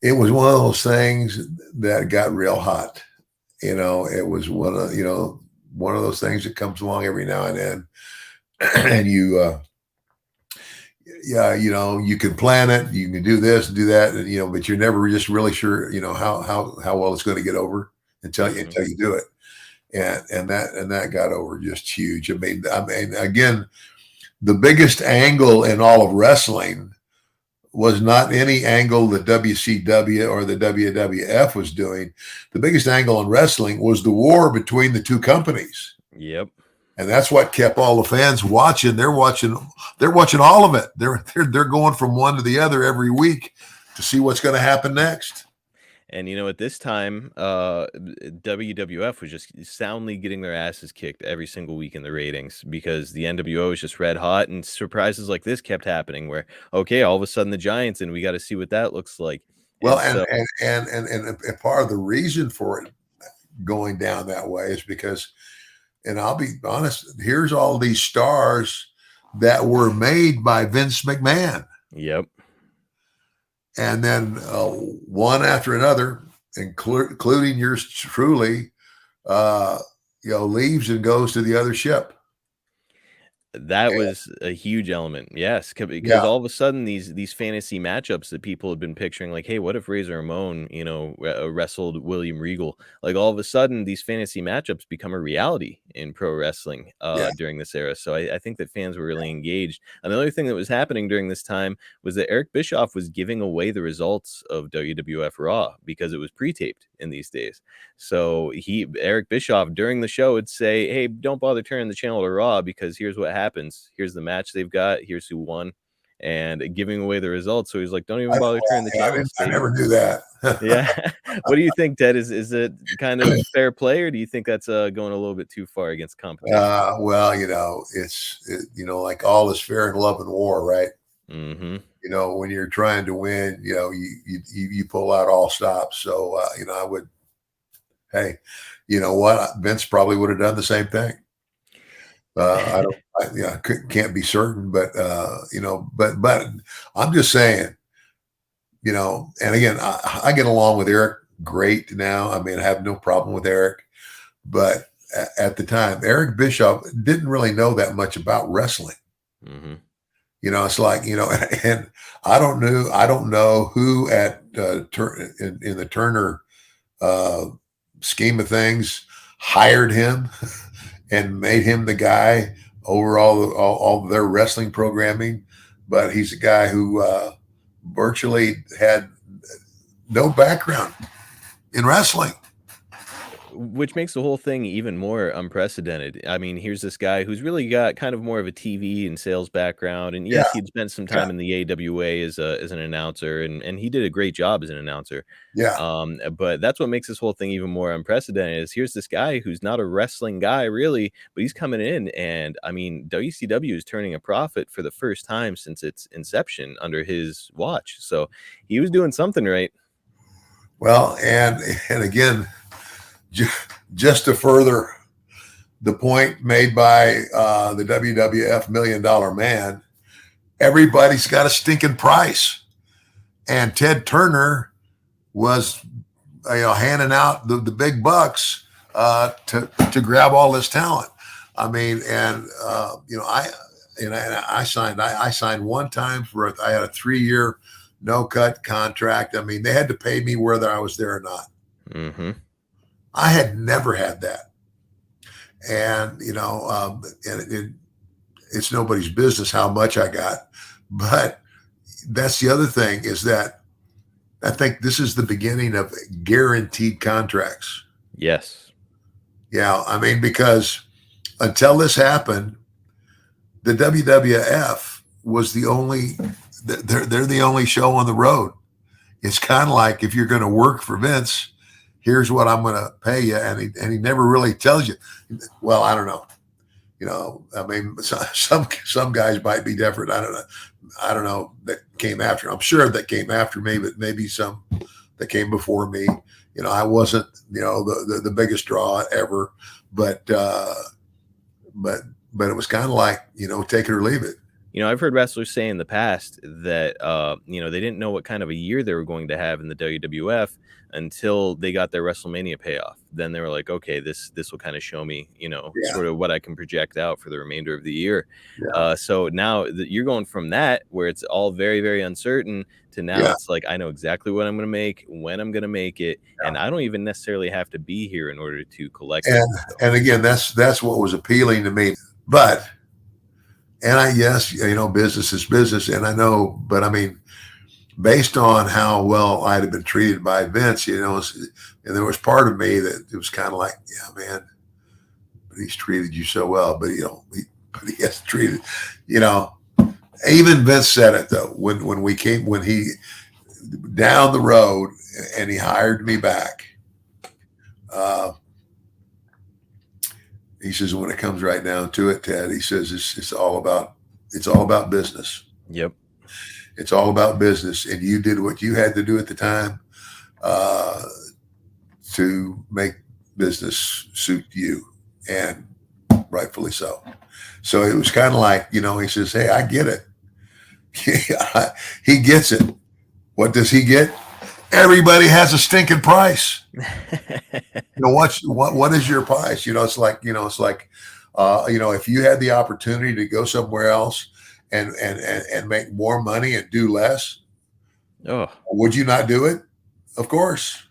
It was one of those things that got real hot. It was one of those things that comes along every now and then, and yeah, you can plan it, you can do this and do that, and but you're never just really sure, how well it's going to get over Hmm. until you do it, and that got over just huge. I mean, again, the biggest angle in all of wrestling was not any angle the WCW or the WWF was doing. The biggest angle in wrestling was the war between the two companies. Yep. And that's what kept all the fans watching. They're watching all of it. They're going from one to the other every week to see what's going to happen next. And at this time, WWF was just soundly getting their asses kicked every single week in the ratings because the NWO was just red hot, and surprises like this kept happening. Where okay, all of a sudden the Giants, and we got to see what that looks like. Well, And and so, and part of the reason for it going down that way is because, and I'll be honest, here's all these stars that were made by Vince McMahon. yep, And then one after another, including yours truly, uh, leaves and goes to the other ship. that And, was a huge element, yes, because yeah, all of a sudden these fantasy matchups that people had been picturing, like, hey, what if Razor Ramon, wrestled William Regal? Like all of a sudden, these fantasy matchups become a reality in pro wrestling yeah, during this era. So I think that fans were really engaged. And the other thing that was happening during this time was that Eric Bischoff was giving away the results of WWF Raw because it was pre-taped in these days. So Eric Bischoff during the show would say, "Hey, don't bother turning the channel to Raw because here's what happens. Here's the match they've got. Here's who won," and giving away the results. So he's like, "Don't even bother turning the channel. I Stay." never knew that. Yeah. What do you think, Ted? Is it kind of fair play, or do you think that's going a little bit too far against competition? Well, like all is fair in love and war, right? Mm-hmm. When you're trying to win, you pull out all stops. So, I would, hey, you know what? Vince probably would have done the same thing. I don't, can't be certain, but but I'm just saying, and again, I get along with Eric great now. I mean, I have no problem with Eric, but at the time, Eric Bischoff didn't really know that much about wrestling. Mm-hmm. It's like, and I don't know who at in the Turner uh, scheme of things hired him and made him the guy over all their wrestling programming, but he's a guy who virtually had no background in wrestling. Which makes the whole thing even more unprecedented. I mean, here's this guy who's really got kind of more of a TV and sales background, and Yeah, yes, he'd spent some yeah, time in the AWA as an announcer, and he did a great job as an announcer. yeah. But that's what makes this whole thing even more unprecedented. Is here's this guy who's not a wrestling guy really, but he's coming in, and I mean, WCW is turning a profit for the first time since its inception under his watch. So he was doing something right. Well, and again, ju- just to further the point made by the WWF Million Dollar Man, everybody's got a stinking price, and Ted Turner was handing out the big bucks to grab all this talent. I mean, and I signed one time I had a 3 year no cut contract. I mean, they had to pay me whether I was there or not. Mm-hmm. I had never had that, and it's nobody's business how much I got, but that's the other thing is that I think this is the beginning of guaranteed contracts. Yes. Yeah, I mean, because until this happened, the WWF was they're the only show on the road. It's kind of like if you're going to work for Vince, here's what I'm going to pay you, and he never really tells you. Well, I don't know. I mean, some guys might be different. I don't know. I don't know that came after. I'm sure that came after me, but maybe some that came before me. I wasn't the biggest draw ever, but but but it was kind of like take it or leave it. I've heard wrestlers say in the past that they didn't know what kind of a year they were going to have in the WWF until they got their WrestleMania payoff. Then they were like, okay, this will kind of show me, Yeah, sort of what I can project out for the remainder of the year. yeah, So now that you're going from that where it's all very, very uncertain to now yeah, it's like I know exactly what I'm going to make, when I'm going to make it, and I don't even necessarily have to be here in order to collect it. and again, that's what was appealing to me. But and I yes, business is business, and I know, but I mean, based on how well I'd have been treated by Vince, and there was part of me that it was kind of like, yeah, man, but he's treated you so well, but but he has treated, you know. Even Vince said it though when he down the road and he hired me back. Uh, he says when it comes right down to it, Ted, he says it's all about business. Yep. It's all about business, and you did what you had to do at the time uh, to make business suit you, and rightfully so. So it was kind of like, he says, "Hey, I get it." He gets it. What does he get? Everybody has a stinking price. What is your price? If you had the opportunity to go somewhere else and make more money and do less, Oh, would you not do it? Of course.